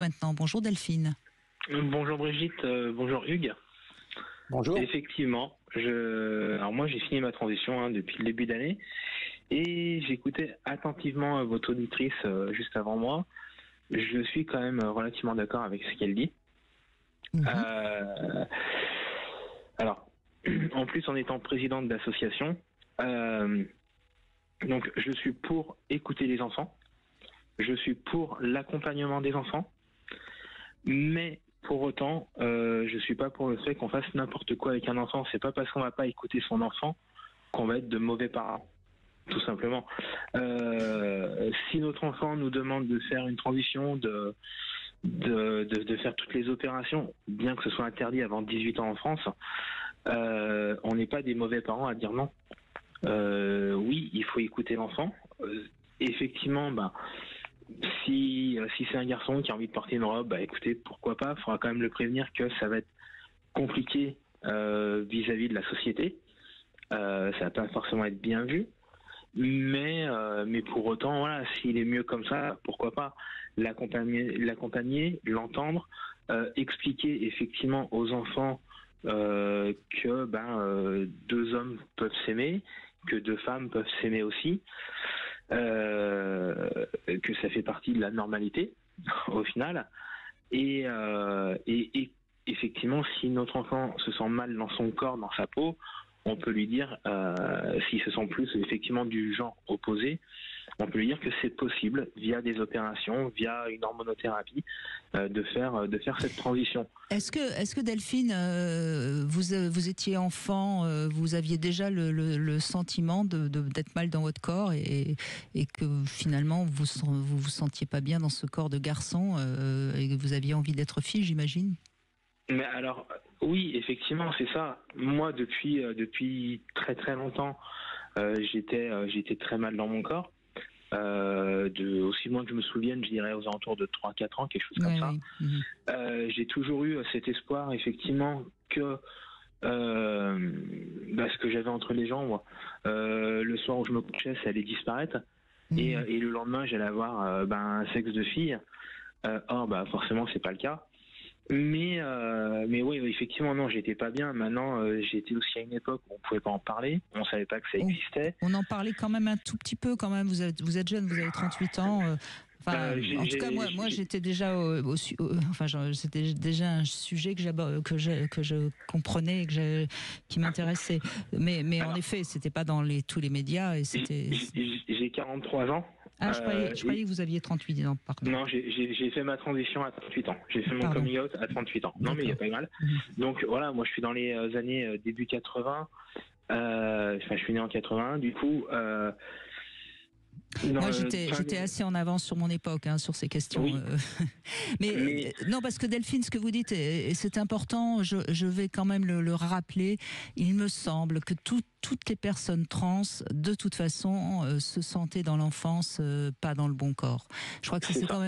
Maintenant, bonjour Delphine. Bonjour Brigitte, bonjour Hugues. Bonjour. Effectivement, alors moi j'ai fini ma transition depuis le début d'année et j'écoutais attentivement votre auditrice juste avant moi. Je suis quand même relativement d'accord avec ce qu'elle dit. Alors, en plus en étant présidente d'association, donc je suis pour écouter les enfants, je suis pour l'accompagnement des enfants, mais pour autant, je suis pas pour le fait qu'on fasse n'importe quoi avec un enfant. C'est pas parce qu'on va pas écouter son enfant qu'on va être de mauvais parents, tout simplement. Si notre enfant nous demande de faire une transition, de faire toutes les opérations, bien que ce soit interdit avant 18 ans en France, on n'est pas des mauvais parents à dire non. Oui, il faut écouter l'enfant. Effectivement, si c'est un garçon qui a envie de porter une robe, écoutez, pourquoi pas. Il faudra quand même le prévenir que ça va être compliqué vis-à-vis de la société. Ça va pas forcément être bien vu. Mais pour autant, voilà, s'il est mieux comme ça, pourquoi pas l'accompagner, l'entendre, expliquer effectivement aux enfants que deux hommes peuvent s'aimer, que deux femmes peuvent s'aimer aussi, que ça fait partie de la normalité au final, et effectivement, si notre enfant se sent mal dans son corps, dans sa peau, on peut lui dire, s'il se sent plus effectivement du genre opposé, on peut lui dire que c'est possible via des opérations, via une hormonothérapie, de faire cette transition. Est-ce que Delphine, vous étiez enfant, vous aviez déjà le sentiment d'être mal dans votre corps et que finalement vous sentiez pas bien dans ce corps de garçon et que vous aviez envie d'être fille, j'imagine? Mais alors, oui, effectivement, c'est ça. Moi, depuis très très longtemps, j'étais très mal dans mon corps. Aussi loin que je me souvienne, je dirais aux alentours de 3-4 ans, quelque chose comme ça. Oui. J'ai toujours eu cet espoir, effectivement, que ce que j'avais entre les jambes, le soir où je me couchais, ça allait disparaître. Et le lendemain, j'allais avoir un sexe de fille. Or, forcément, c'est pas le cas. Mais oui, effectivement, non, j'étais pas bien. Maintenant, j'étais aussi à une époque où on pouvait pas en parler, on savait pas que ça existait. On en parlait quand même un tout petit peu, quand même. Vous êtes jeune, vous avez 38 ans. En tout cas, moi, j'étais déjà c'était déjà un sujet que je comprenais et qui m'intéressait. Mais alors, en effet, c'était pas dans tous les médias et c'était. J'ai 43 ans. Ah, je croyais que vous aviez 38 ans, pardon. Non, j'ai fait ma transition à 38 ans. J'ai fait mon coming out à 38 ans. Non, mais il n'y a pas de mal. Donc voilà, moi je suis dans les années début 80. Je suis né en 81, du coup. Moi, j'étais assez en avance sur mon époque, sur ces questions. Oui. Mais non, parce que Delphine, ce que vous dites, et c'est important, je vais quand même le rappeler, il me semble que toutes les personnes trans, de toute façon, se sentaient dans l'enfance pas dans le bon corps. Je crois que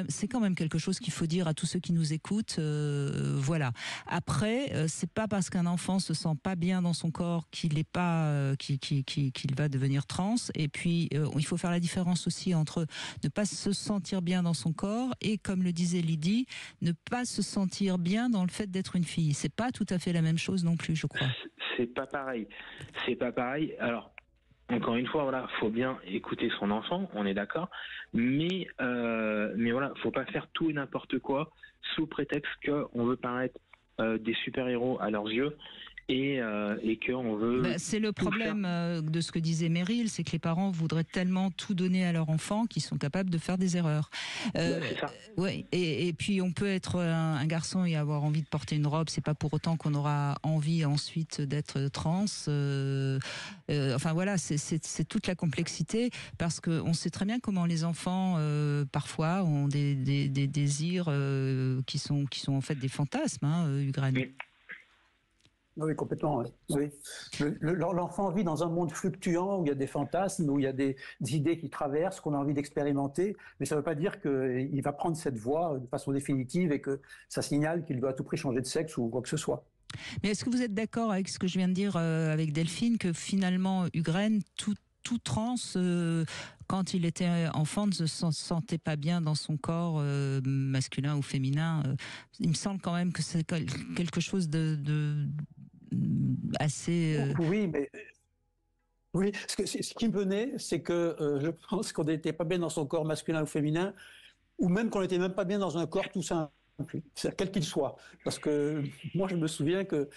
c'est quand même quelque chose qu'il faut dire à tous ceux qui nous écoutent. Voilà. Après, c'est pas parce qu'un enfant se sent pas bien dans son corps qu'il est pas qu'il va devenir trans. Et puis il faut faire la différence aussi entre ne pas se sentir bien dans son corps et, comme le disait Lydie, ne pas se sentir bien dans le fait d'être une fille. C'est pas tout à fait la même chose non plus, je crois. C'est pas pareil. C'est pas pareil. Alors, encore une fois, voilà, faut bien écouter son enfant, on est d'accord. Mais voilà, faut pas faire tout et n'importe quoi sous prétexte qu'on veut paraître des super-héros à leurs yeux et qu'on veut... c'est le problème de ce que disait Meryl, c'est que les parents voudraient tellement tout donner à leur enfant qu'ils sont capables de faire des erreurs. C'est ça. Ouais, et puis on peut être un garçon et avoir envie de porter une robe, c'est pas pour autant qu'on aura envie ensuite d'être trans. Enfin voilà, c'est toute la complexité, parce qu'on sait très bien comment les enfants parfois ont des désirs qui sont en fait des fantasmes, Ugraine. Oui, complètement. Oui. L'enfant vit dans un monde fluctuant où il y a des fantasmes, où il y a des idées qui traversent, qu'on a envie d'expérimenter, mais ça ne veut pas dire qu'il va prendre cette voie de façon définitive et que ça signale qu'il doit à tout prix changer de sexe ou quoi que ce soit. Mais est-ce que vous êtes d'accord avec ce que je viens de dire avec Delphine, que finalement, Ugraine, tout trans quand il était enfant, ne se sentait pas bien dans son corps, masculin ou féminin. Il me semble quand même que c'est quelque chose de assez... Oui, mais oui, ce qui me venait, c'est que je pense qu'on n'était pas bien dans son corps masculin ou féminin, ou même qu'on n'était même pas bien dans un corps tout simple, quel qu'il soit. Parce que moi, je me souviens que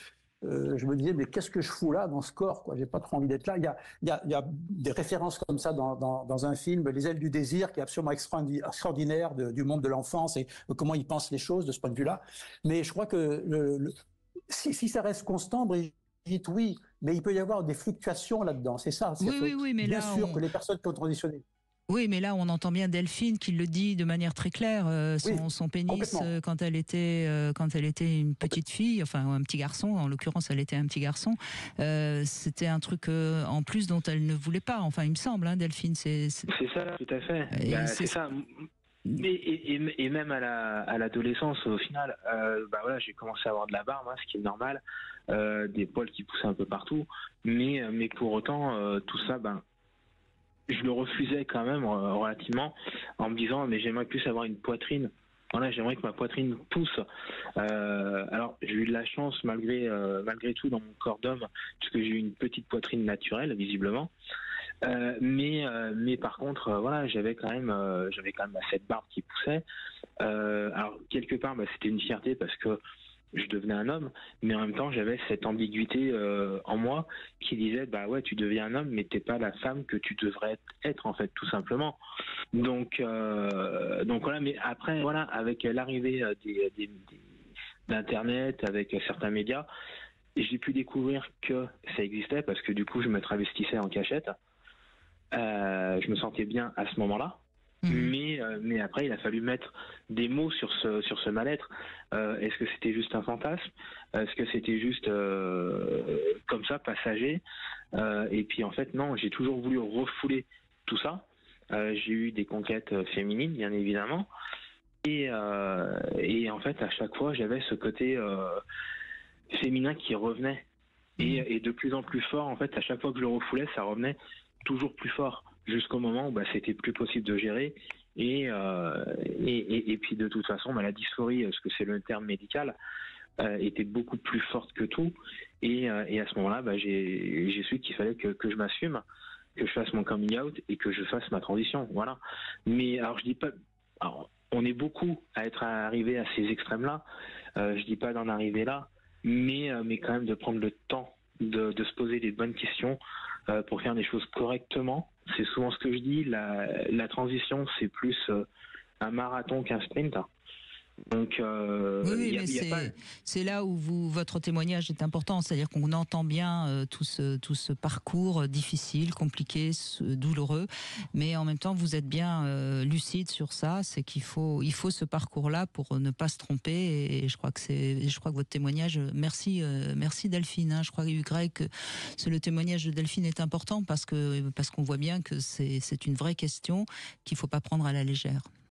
je me disais, mais qu'est-ce que je fous là dans ce corps, quoi? J'ai pas trop envie d'être là. Il y a des références comme ça dans un film, Les ailes du désir, qui est absolument extraordinaire du monde de l'enfance et comment il pense les choses de ce point de vue-là. Mais je crois que si ça reste constant, Brigitte, oui, mais il peut y avoir des fluctuations là-dedans. C'est ça. Oui, mais bien là, sûr que les personnes qui ont transitionné. Oui, mais là, on entend bien Delphine qui le dit de manière très claire. Son pénis, quand elle était une petite fille, enfin un petit garçon, en l'occurrence, elle était un petit garçon, c'était un truc en plus dont elle ne voulait pas. Enfin, il me semble, hein, Delphine. C'est ça, tout à fait. C'est ça. Et même à l'adolescence, au final, voilà, j'ai commencé à avoir de la barbe, hein, ce qui est normal, des poils qui poussaient un peu partout, mais pour autant, tout ça, je le refusais quand même relativement, en me disant mais j'aimerais plus avoir une poitrine. Voilà, j'aimerais que ma poitrine pousse. Alors j'ai eu de la chance malgré tout dans mon corps d'homme, puisque j'ai eu une petite poitrine naturelle visiblement. Mais par contre, voilà, j'avais quand même cette barbe qui poussait. Alors quelque part, c'était une fierté parce que je devenais un homme, mais en même temps j'avais cette ambiguïté en moi qui disait ouais, tu deviens un homme, mais t'es pas la femme que tu devrais être en fait, tout simplement. Donc voilà. Mais après voilà, avec l'arrivée d'internet, avec certains médias, j'ai pu découvrir que ça existait parce que du coup je me travestissais en cachette. Je me sentais bien à ce moment-là. Mais après, il a fallu mettre des mots sur ce mal-être. Est-ce que c'était juste un fantasme? Est-ce que c'était juste comme ça, passager? Et puis en fait, non, j'ai toujours voulu refouler tout ça. J'ai eu des conquêtes féminines, bien évidemment. Et en fait, à chaque fois, j'avais ce côté féminin qui revenait. Et de plus en plus fort, en fait, à chaque fois que je le refoulais, ça revenait toujours plus fort, jusqu'au moment où c'était plus possible de gérer. Et puis de toute façon, la dysphorie, parce que c'est le terme médical, était beaucoup plus forte que tout. Et à ce moment-là, j'ai su qu'il fallait que je m'assume, que je fasse mon coming out et que je fasse ma transition. Voilà. Mais alors je dis pas... Alors, on est beaucoup à être arrivé à ces extrêmes-là. Je dis pas d'en arriver là, mais quand même de prendre le temps de se poser les bonnes questions pour faire des choses correctement. C'est souvent ce que je dis, la transition, c'est plus un marathon qu'un sprint. Donc, oui, mais c'est là où votre témoignage est important, c'est-à-dire qu'on entend bien tout ce parcours difficile, compliqué, douloureux, mais en même temps vous êtes bien lucide sur ça, c'est qu'il faut ce parcours-là pour ne pas se tromper, et je crois que votre témoignage, merci Delphine, hein, je crois Greg que le témoignage de Delphine est important parce qu'on voit bien que c'est une vraie question qu'il faut pas prendre à la légère.